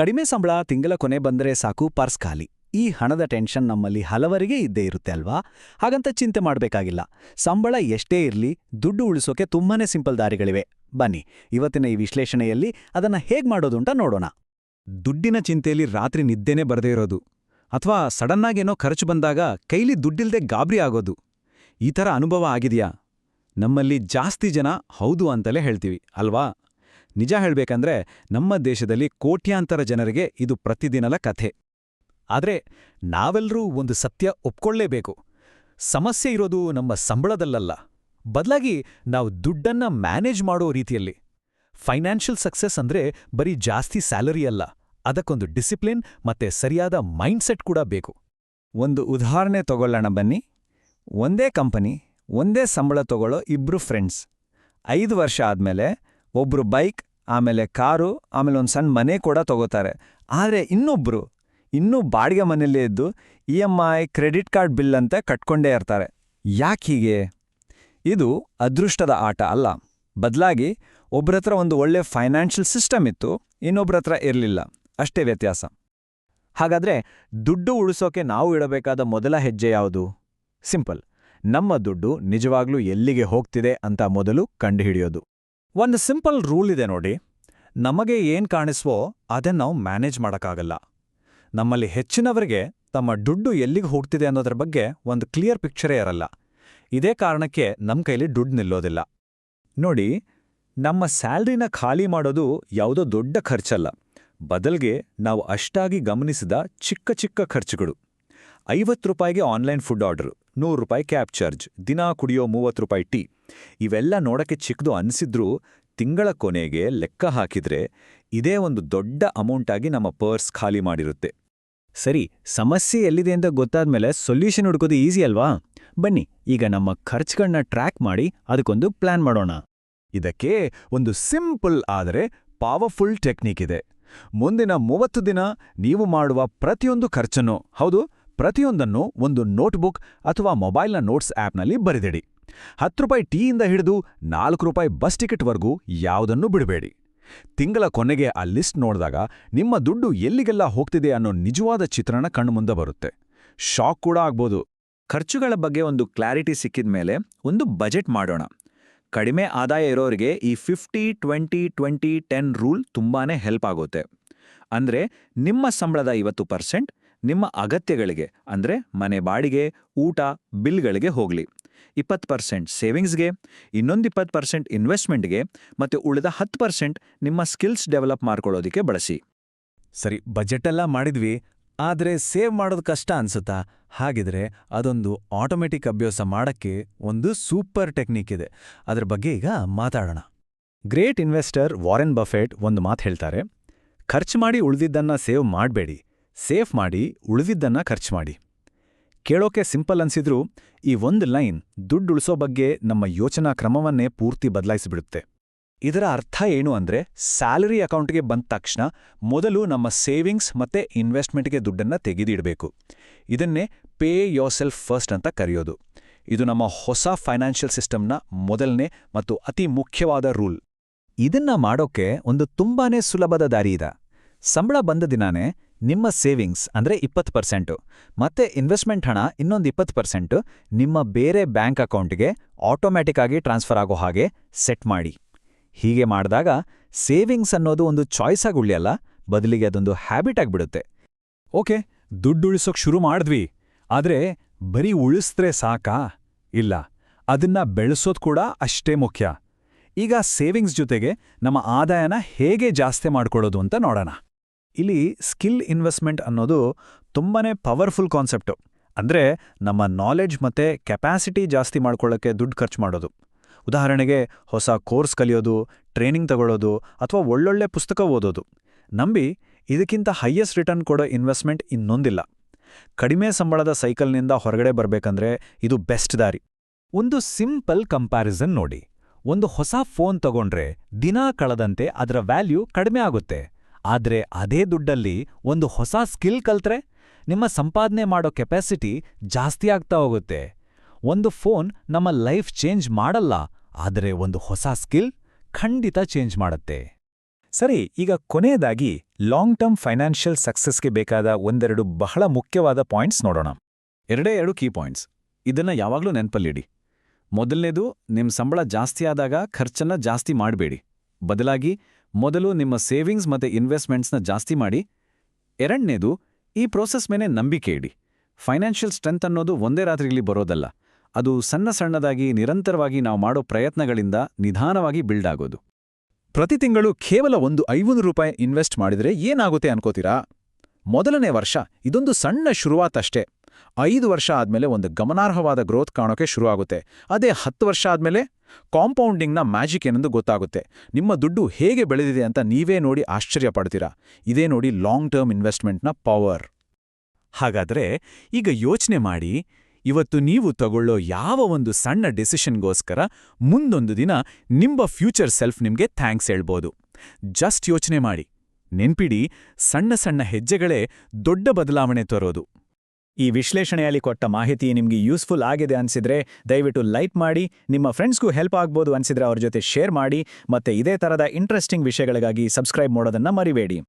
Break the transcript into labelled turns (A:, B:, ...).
A: ಕಡಿಮೆ ಸಂಬಳ ತಿಂಗಳ ಕೊನೆ ಬಂದರೆ ಸಾಕು ಪರ್ಸ್ ಖಾಲಿ. ಈ ಹಣದ ಟೆನ್ಷನ್ ನಮ್ಮಲ್ಲಿ ಹಲವರಿಗೆ ಇದ್ದೇ ಇರುತ್ತೆ ಅಲ್ವಾ? ಹಾಗಂತ ಚಿಂತೆ ಮಾಡಬೇಕಾಗಿಲ್ಲ. ಸಂಬಳ ಎಷ್ಟೇ ಇರಲಿ, ದುಡ್ಡು ಉಳಿಸೋಕೆ ತುಂಬಾನೇ ಸಿಂಪಲ್ ದಾರಿಗಳಿವೆ. ಬನ್ನಿ, ಇವತ್ತಿನ ಈ ವಿಶ್ಲೇಷಣೆಯಲ್ಲಿ ಅದನ್ನ ಹೇಗ್ ಮಾಡೋದು ಅಂತ ನೋಡೋಣ.
B: ದುಡ್ಡಿನ ಚಿಂತೆಯಲ್ಲಿ ರಾತ್ರಿ ನಿದ್ದೆನೇ ಬರದೇ ಇರೋದು, ಅಥವಾ ಸಡನ್ನಾಗೇನೋ ಖರ್ಚು ಬಂದಾಗ ಕೈಲಿ ದುಡ್ಡಿಲ್ದೆ ಗಾಬರಿ ಆಗೋದು, ಈ ಥರ ಅನುಭವ ಆಗಿದೆಯಾ? ನಮ್ಮಲ್ಲಿ ಜಾಸ್ತಿ ಜನ ಹೌದು ಅಂತಲೇ ಹೇಳ್ತೀವಿ ಅಲ್ವಾ? ನಿಜ ಹೇಳ್ಬೇಕಂದ್ರೆ ನಮ್ಮ ದೇಶದಲ್ಲಿ ಕೋಟ್ಯಾಂತರ ಜನರಿಗೆ ಇದು ಪ್ರತಿದಿನದ ಕಥೆ. ಆದ್ರೆ ನಾವೆಲ್ಲರೂ ಒಂದು ಸತ್ಯ ಒಪ್ಕೊಳ್ಳೇಬೇಕು. ಸಮಸ್ಯೆ ಇರೋದು ನಮ್ಮ ಸಂಬಳದಲ್ಲಲ್ಲ, ಬದಲಾಗಿ ನಾವು ದುಡ್ಡನ್ನ ಮ್ಯಾನೇಜ್ ಮಾಡೋ ರೀತಿಯಲ್ಲಿ. ಫೈನಾನ್ಷಿಯಲ್ ಸಕ್ಸಸ್ ಅಂದ್ರೆ ಬರೀ ಜಾಸ್ತಿ ಸ್ಯಾಲರಿ ಅಲ್ಲ, ಅದಕ್ಕೊಂದು ಡಿಸಿಪ್ಲಿನ್ ಮತ್ತೆ ಸರಿಯಾದ ಮೈಂಡ್ಸೆಟ್ ಕೂಡ ಬೇಕು.
A: ಒಂದು ಉದಾಹರಣೆ ತಗೊಳ್ಳೋಣ ಬನ್ನಿ. ಒಂದೇ ಕಂಪನಿ, ಒಂದೇ ಸಂಬಳ ತಗೊಳ್ಳೋ ಇಬ್ರು ಫ್ರೆಂಡ್ಸ್. 5 ವರ್ಷ ಆದ್ಮೇಲೆ ಒಬ್ರು ಬೈಕ್, ಆಮೇಲೆ ಕಾರು, ಆಮೇಲೆ ಒಂದು ಸಣ್ಣ ಮನೆ ಕೂಡ ತಗೋತಾರೆ. ಆದರೆ ಇನ್ನೊಬ್ರು ಇನ್ನೂ ಬಾಡಿಗೆ ಮನೆಯಲ್ಲೇ ಇದ್ದು EMI, ಕ್ರೆಡಿಟ್ ಕಾರ್ಡ್ ಬಿಲ್ ಅಂತ ಕಟ್ಕೊಂಡೇ ಇರ್ತಾರೆ. ಯಾಕೀಗೆ? ಇದು ಅದೃಷ್ಟದ ಆಟ ಅಲ್ಲ, ಬದಲಾಗಿ ಒಬ್ರತ್ರ ಒಂದು ಒಳ್ಳೆ ಫೈನಾನ್ಷಿಯಲ್ ಸಿಸ್ಟಮ್ ಇತ್ತು, ಇನ್ನೊಬ್ರತ್ರ ಇರಲಿಲ್ಲ, ಅಷ್ಟೇ ವ್ಯತ್ಯಾಸ. ಹಾಗಾದ್ರೆ ದುಡ್ಡು ಉಳಿಸೋಕೆ ನಾವು ಇಡಬೇಕಾದ ಮೊದಲ ಹೆಜ್ಜೆ ಯಾವುದು? ಸಿಂಪಲ್, ನಮ್ಮ ದುಡ್ಡು ನಿಜವಾಗ್ಲೂ ಎಲ್ಲಿಗೆ ಹೋಗ್ತಿದೆ ಅಂತ ಮೊದಲು ಕಂಡುಹಿಡಿಯೋದು. ಒಂದು ಸಿಂಪಲ್ ರೂಲ್ ಇದೆ ನೋಡಿ. ನಮಗೆ ಏನ್ ಕಾಣಿಸ್ವೋ ಅದನ್ನ ನಾವು ಮ್ಯಾನೇಜ್ ಮಾಡೋಕ್ಕಾಗಲ್ಲ. ನಮ್ಮಲ್ಲಿ ಹೆಚ್ಚಿನವರಿಗೆ ತಮ್ಮ ದುಡ್ಡು ಎಲ್ಲಿಗೆ ಹೋಗ್ತಿದೆ ಅನ್ನೋದ್ರ ಬಗ್ಗೆ ಒಂದು ಕ್ಲಿಯರ್ ಪಿಕ್ಚರೇ ಇರಲ್ಲ. ಇದೇ ಕಾರಣಕ್ಕೆ ನಮ್ಮ ಕೈಲಿ ದುಡ್ಡು ನಿಲ್ಲೋದಿಲ್ಲ. ನೋಡಿ, ನಮ್ಮ ಸ್ಯಾಲ್ರಿನ ಖಾಲಿ ಮಾಡೋದು ಯಾವುದೋ ದೊಡ್ಡ ಖರ್ಚಲ್ಲ, ಬದಲ್ಗೆ ನಾವು ಅಷ್ಟಾಗಿ ಗಮನಿಸಿದ ಚಿಕ್ಕ ಚಿಕ್ಕ ಖರ್ಚುಗಳು. 50 ರೂಪಾಯಿಗೆ ಆನ್ಲೈನ್ ಫುಡ್ ಆರ್ಡರ್, 100 ರೂಪಾಯಿ ಕ್ಯಾಬ್ ಚಾರ್ಜ್, ದಿನಾ ಕುಡಿಯೋ 30 ರೂಪಾಯಿ ಟೀ. ಇವೆಲ್ಲ ನೋಡಕ್ಕೆ ಚಿಕ್ಕದು ಅನಿಸಿದ್ರೂ ತಿಂಗಳ ಕೊನೆಗೆ ಲೆಕ್ಕ ಹಾಕಿದ್ರೆ ಇದೇ ಒಂದು ದೊಡ್ಡ ಅಮೌಂಟಾಗಿ ನಮ್ಮ ಪರ್ಸ್ ಖಾಲಿ ಮಾಡಿರುತ್ತೆ. ಸರಿ, ಸಮಸ್ಯೆ ಎಲ್ಲಿದೆ ಅಂತ ಗೊತ್ತಾದ್ಮೇಲೆ ಸೊಲ್ಯೂಷನ್ ಹುಡುಕೋದು ಈಸಿ ಅಲ್ವಾ? ಬನ್ನಿ, ಈಗ ನಮ್ಮ ಖರ್ಚುಗಳನ್ನ ಟ್ರ್ಯಾಕ್ ಮಾಡಿ ಅದಕ್ಕೊಂದು ಪ್ಲಾನ್ ಮಾಡೋಣ. ಇದಕ್ಕೆ ಒಂದು ಸಿಂಪಲ್ ಆದರೆ ಪವರ್ಫುಲ್ ಟೆಕ್ನಿಕ್ ಇದೆ. ಮುಂದಿನ 30 ದಿನ ನೀವು ಮಾಡುವ ಪ್ರತಿಯೊಂದು ಖರ್ಚನ್ನು, ಹೌದು, ಪ್ರತಿಯೊಂದನ್ನು ಒಂದು ನೋಟ್ಬುಕ್ ಅಥವಾ ಮೊಬೈಲ್ನ ನೋಟ್ಸ್ ಆ್ಯಪ್ನಲ್ಲಿ ಬರೆದಿಡಿ. 10 ರೂಪಾಯಿ ಟೀಯಿಂದ ಹಿಡಿದು 4 ರೂಪಾಯಿ ಬಸ್ ಟಿಕೆಟ್ವರೆಗೂ ಯಾವುದನ್ನೂ ಬಿಡಬೇಡಿ. ತಿಂಗಳ ಕೊನೆಗೆ ಆ ಲಿಸ್ಟ್ ನೋಡಿದಾಗ ನಿಮ್ಮ ದುಡ್ಡು ಎಲ್ಲಿಗೆಲ್ಲ ಹೋಗ್ತಿದೆ ಅನ್ನೋ ನಿಜವಾದ ಚಿತ್ರಣ ಕಣ್ಮುಂದೆ ಬರುತ್ತೆ. ಶಾಕ್ ಕೂಡ ಆಗ್ಬೋದು. ಖರ್ಚುಗಳ ಬಗ್ಗೆ ಒಂದು ಕ್ಲಾರಿಟಿ ಸಿಕ್ಕಿದ ಮೇಲೆ ಒಂದು ಬಜೆಟ್ ಮಾಡೋಣ. ಕಡಿಮೆ ಆದಾಯ ಇರೋರಿಗೆ ಈ 50-20-20-10 ರೂಲ್ ತುಂಬಾನೇ ಹೆಲ್ಪ್ ಆಗುತ್ತೆ. ಅಂದ್ರೆ ನಿಮ್ಮ ಸಂಬಳದ 50% ನಿಮ್ಮ ಅಗತ್ಯಗಳಿಗೆ, ಅಂದ್ರೆ ಮನೆ ಬಾಡಿಗೆ, ಊಟ, ಬಿಲ್ಗಳಿಗೆ ಹೋಗ್ಲಿ. 20% ಸೇವಿಂಗ್ಸ್ಗೆ, ಇನ್ನೊಂದು 20% ಇನ್ವೆಸ್ಟ್ಮೆಂಟ್ಗೆ, ಮತ್ತೆ ಉಳಿದ 10% ನಿಮ್ಮ ಸ್ಕಿಲ್ಸ್ ಡೆವಲಪ್ ಮಾಡ್ಕೊಳ್ಳೋದಕ್ಕೆ ಬಳಸಿ.
B: ಸರಿ, ಬಜೆಟೆಲ್ಲ ಮಾಡಿದ್ವಿ, ಆದ್ರೆ ಸೇವ್ ಮಾಡೋದು ಕಷ್ಟ ಅನ್ಸುತ್ತಾ? ಹಾಗಿದ್ರೆ ಅದೊಂದು ಆಟೋಮೆಟಿಕ್ ಅಭ್ಯಾಸ ಮಾಡಕ್ಕೆ ಒಂದು ಸೂಪರ್ ಟೆಕ್ನಿಕ್ ಇದೆ. ಅದ್ರ ಬಗ್ಗೆ ಈಗ ಮಾತಾಡೋಣ. ಗ್ರೇಟ್ ಇನ್ವೆಸ್ಟರ್ ವಾರೆನ್ ಬಫೆಟ್ ಒಂದು ಮಾತು ಹೇಳ್ತಾರೆ: ಖರ್ಚು ಮಾಡಿ ಉಳಿದಿದ್ದನ್ನ ಸೇವ್ ಮಾಡಬೇಡಿ, ಸೇವ್ ಮಾಡಿ ಉಳಿದಿದ್ದನ್ನ ಖರ್ಚು ಮಾಡಿ. ಕೇಳೋಕೆ ಸಿಂಪಲ್ ಅನ್ಸಿದ್ರೂ ಈ ಒಂದು ಲೈನ್ ದುಡ್ಡು ಉಳಿಸೋ ಬಗ್ಗೆ ನಮ್ಮ ಯೋಚನಾ ಕ್ರಮವನ್ನೇ ಪೂರ್ತಿ ಬದಲಾಯಿಸಿಬಿಡುತ್ತೆ. ಇದರ ಅರ್ಥ ಏನು ಅಂದ್ರೆ, ಸ್ಯಾಲರಿ ಅಕೌಂಟ್ಗೆ ಬಂದ ತಕ್ಷಣ ಮೊದಲು ನಮ್ಮ ಸೇವಿಂಗ್ಸ್ ಮತ್ತೆ ಇನ್ವೆಸ್ಟ್ಮೆಂಟ್ಗೆ ದುಡ್ಡನ್ನ ತೆಗೆದಿಡಬೇಕು. ಇದನ್ನೇ ಪೇ ಯೋರ್ ಸೆಲ್ಫ್ ಫಸ್ಟ್ ಅಂತ ಕರೆಯೋದು. ಇದು ನಮ್ಮ ಹೊಸ ಫೈನಾನ್ಷಿಯಲ್ ಸಿಸ್ಟಮ್ನ ಮೊದಲನೇ ಮತ್ತು ಅತಿ ಮುಖ್ಯವಾದ ರೂಲ್. ಇದನ್ನ ಮಾಡೋಕೆ ಒಂದು ತುಂಬಾನೇ ಸುಲಭದ ದಾರಿ ಇದೆ. ಸಂಬಳ ಬಂದ ದಿನಾನೇ ನಿಮ್ಮ ಸೇವಿಂಗ್ಸ್ ಅಂದ್ರೆ 20% ಮತ್ತೆ ಇನ್ವೆಸ್ಟ್ಮೆಂಟ್ ಹಣ ಇನ್ನೊಂದು 20% ನಿಮ್ಮ ಬೇರೆ ಬ್ಯಾಂಕ್ ಅಕೌಂಟ್ಗೆ ಆಟೋಮ್ಯಾಟಿಕ್ ಆಗಿ ಟ್ರಾನ್ಸ್ಫರ್ ಆಗೋ ಹಾಗೆ ಸೆಟ್ ಮಾಡಿ. ಹೀಗೆ ಮಾಡಿದಾಗ ಸೇವಿಂಗ್ಸ್ ಅನ್ನೋದು ಒಂದು ಚಾಯ್ಸ್ ಆಗಿ ಉಳಿಯಲ್ಲ, ಬದಲಿಗೆ ಅದೊಂದು ಹ್ಯಾಬಿಟ್ ಆಗಿಬಿಡುತ್ತೆ.
A: ಓಕೆ, ದುಡ್ಡು ಉಳಿಸೋಕೆ ಶುರು ಮಾಡಿದ್ವಿ, ಆದ್ರೆ ಬರೀ ಉಳಿಸಿದ್ರೆ ಸಾಕಾ? ಇಲ್ಲ, ಅದನ್ನ ಬೆಳೆಸೋದು ಕೂಡ ಅಷ್ಟೇ ಮುಖ್ಯ. ಈಗ ಸೇವಿಂಗ್ಸ್ ಜೊತೆಗೆ ನಮ್ಮ ಆದಾಯನ ಹೇಗೆ ಜಾಸ್ತಿ ಮಾಡ್ಕೊಳ್ಳೋದು ಅಂತ ನೋಡೋಣ. ಇಲ್ಲಿ ಸ್ಕಿಲ್ ಇನ್ವೆಸ್ಟ್ಮೆಂಟ್ ಅನ್ನೋದು ತುಂಬಾನೇ ಪವರ್ಫುಲ್ ಕಾನ್ಸೆಪ್ಟು. ಅಂದ್ರೆ ನಮ್ಮ ನಾಲೆಡ್ಜ್ ಮತ್ತೆ ಕೆಪಾಸಿಟಿ ಜಾಸ್ತಿ ಮಾಡ್ಕೊಳ್ಳೋಕ್ಕೆ ದುಡ್ಡು ಖರ್ಚು ಮಾಡೋದು. ಉದಾಹರಣೆಗೆ ಹೊಸ ಕೋರ್ಸ್ ಕಲಿಯೋದು, ಟ್ರೈನಿಂಗ್ ತಗೊಳ್ಳೋದು, ಅಥವಾ ಒಳ್ಳೊಳ್ಳೆ ಪುಸ್ತಕ ಓದೋದು. ನಂಬಿ, ಇದಕ್ಕಿಂತ ಹೈಯೆಸ್ಟ್ ರಿಟರ್ನ್ ಕೊಡೋ ಇನ್ವೆಸ್ಟ್ಮೆಂಟ್ ಇನ್ನೊಂದಿಲ್ಲ. ಕಡಿಮೆ ಸಂಬಳದ ಸೈಕಲ್ನಿಂದ ಹೊರಗಡೆ ಬರ್ಬೇಕಂದ್ರೆ ಇದು ಬೆಸ್ಟ್ ದಾರಿ. ಒಂದು ಸಿಂಪಲ್ ಕಂಪ್ಯಾರಿಸನ್ ನೋಡಿ. ಒಂದು ಹೊಸ ಫೋನ್ ತಗೊಂಡ್ರೆ ದಿನಾ ಕಳೆದಂತೆ ಅದರ ವ್ಯಾಲ್ಯೂ ಕಡಿಮೆ ಆಗುತ್ತೆ. ಆದ್ರೆ ಅದೇ ದುಡ್ಡಲ್ಲಿ ಒಂದು ಹೊಸ ಸ್ಕಿಲ್ ಕಲ್ತ್ರೆ ನಿಮ್ಮ ಸಂಪಾದನೆ ಮಾಡೋ ಕೆಪಾಸಿಟಿ ಜಾಸ್ತಿ ಆಗ್ತಾ ಹೋಗುತ್ತೆ. ಒಂದು ಫೋನ್ ನಮ್ಮ ಲೈಫ್ ಚೇಂಜ್ ಮಾಡಲ್ಲ, ಆದರೆ ಒಂದು ಹೊಸ ಸ್ಕಿಲ್ ಖಂಡಿತ ಚೇಂಜ್ ಮಾಡುತ್ತೆ.
C: ಸರಿ, ಈಗ ಕೊನೆಯದಾಗಿ ಲಾಂಗ್ ಟರ್ಮ್ ಫೈನಾನ್ಷಿಯಲ್ ಸಕ್ಸಸ್ಗೆ ಬೇಕಾದ ಒಂದೆರಡು ಬಹಳ ಮುಖ್ಯವಾದ ಪಾಯಿಂಟ್ಸ್ ನೋಡೋಣ.
B: ಎರಡೇ ಎರಡು ಕೀ ಪಾಯಿಂಟ್ಸ್. ಇದನ್ನ ಯಾವಾಗ್ಲೂ ನೆನ್ಪಲ್ಲಿಡಿ. ಮೊದಲನೇದು, ನಿಮ್ಮ ಸಂಬಳ ಜಾಸ್ತಿ ಆದಾಗ ಖರ್ಚನ್ನ ಜಾಸ್ತಿ ಮಾಡಬೇಡಿ. ಬದಲಾಗಿ ಮೊದಲು ನಿಮ್ಮ ಸೇವಿಂಗ್ಸ್ ಮತ್ತೆ ಇನ್ವೆಸ್ಟ್ಮೆಂಟ್ಸ್ನ ಜಾಸ್ತಿ ಮಾಡಿ. ಎರಡನೇದು, ಈ ಪ್ರೋಸೆಸ್ ಮೇಲೆ ನಂಬಿಕೆ ಇಡಿ. ಫೈನಾನ್ಷಿಯಲ್ ಸ್ಟ್ರೆಂತ್ ಅನ್ನೋದು ಒಂದೇ ರಾತ್ರಿಯಲ್ಲಿ ಬರೋದಲ್ಲ. ಅದು ಸಣ್ಣ ಸಣ್ಣದಾಗಿ ನಿರಂತರವಾಗಿ ನಾವು ಮಾಡೋ ಪ್ರಯತ್ನಗಳಿಂದ ನಿಧಾನವಾಗಿ ಬಿಲ್ಡ್ ಆಗೋದು.
C: ಪ್ರತಿ ತಿಂಗಳು ಕೇವಲ ಒಂದು ₹500 ಇನ್ವೆಸ್ಟ್ ಮಾಡಿದ್ರೆ ಏನಾಗುತ್ತೆ ಅನ್ಕೋತೀರಾ? ಮೊದಲನೇ ವರ್ಷ ಇದೊಂದು ಸಣ್ಣ ಶುರುವಾತಷ್ಟೇ. 5 ವರ್ಷ ಆದ್ಮೇಲೆ ಒಂದು ಗಮನಾರ್ಹವಾದ ಗ್ರೋತ್ ಕಾಣೋಕೆ ಶುರುವಾಗುತ್ತೆ. ಅದೇ 10 ವರ್ಷ ಆದ್ಮೇಲೆ ಕಾಂಪೌಂಡಿಂಗ್ನ ಮ್ಯಾಜಿಕ್ ಏನೆಂದು ಗೊತ್ತಾಗುತ್ತೆ. ನಿಮ್ಮ ದುಡ್ಡು ಹೇಗೆ ಬೆಳೆದಿದೆ ಅಂತ ನೀವೇ ನೋಡಿ ಆಶ್ಚರ್ಯ ಪಡ್ತೀರಾ. ಇದೇ ನೋಡಿ ಲಾಂಗ್ ಟರ್ಮ್ ಇನ್ವೆಸ್ಟ್ಮೆಂಟ್ನ ಪವರ್. ಹಾಗಾದ್ರೆ ಈಗ ಯೋಚನೆ ಮಾಡಿ, ಇವತ್ತು ನೀವು ತಗೊಳ್ಳೋ ಯಾವ ಒಂದು ಸಣ್ಣ ಡಿಸಿಷನ್ಗೋಸ್ಕರ ಮುಂದೊಂದು ದಿನ ನಿಮ್ಮ ಫ್ಯೂಚರ್ ಸೆಲ್ಫ್ ನಿಮ್ಗೆ ಥ್ಯಾಂಕ್ಸ್ ಹೇಳ್ಬೋದು. ಜಸ್ಟ್ ಯೋಚನೆ ಮಾಡಿ. ನೆನ್ಪಿಡಿ, ಸಣ್ಣ ಸಣ್ಣ ಹೆಜ್ಜೆಗಳೇ ದೊಡ್ಡ ಬದಲಾವಣೆ ತರೋದು. ಈ ವಿಶ್ಲೇಷಣೆಯಲ್ಲಿ ಕೊಟ್ಟ ಮಾಹಿತಿ ನಿಮ್ಗೆ ಯೂಸ್ಫುಲ್ ಆಗಿದೆ ಅನ್ಸಿದ್ರೆ ದಯವಿಟ್ಟು ಲೈಕ್ ಮಾಡಿ, ನಿಮ್ಮ ಫ್ರೆಂಡ್ಸ್ಗೂ ಹೆಲ್ಪ್ ಆಗ್ಬೋದು ಅನ್ಸಿದ್ರೆ ಅವ್ರ ಜೊತೆ ಶೇರ್ ಮಾಡಿ, ಮತ್ತೆ ಇದೇ ಥರದ ಇಂಟ್ರೆಸ್ಟಿಂಗ್ ವಿಷಯಗಳಿಗಾಗಿ ಸಬ್ಸ್ಕ್ರೈಬ್ ಮಾಡೋದನ್ನ ಮರಿಬೇಡಿ.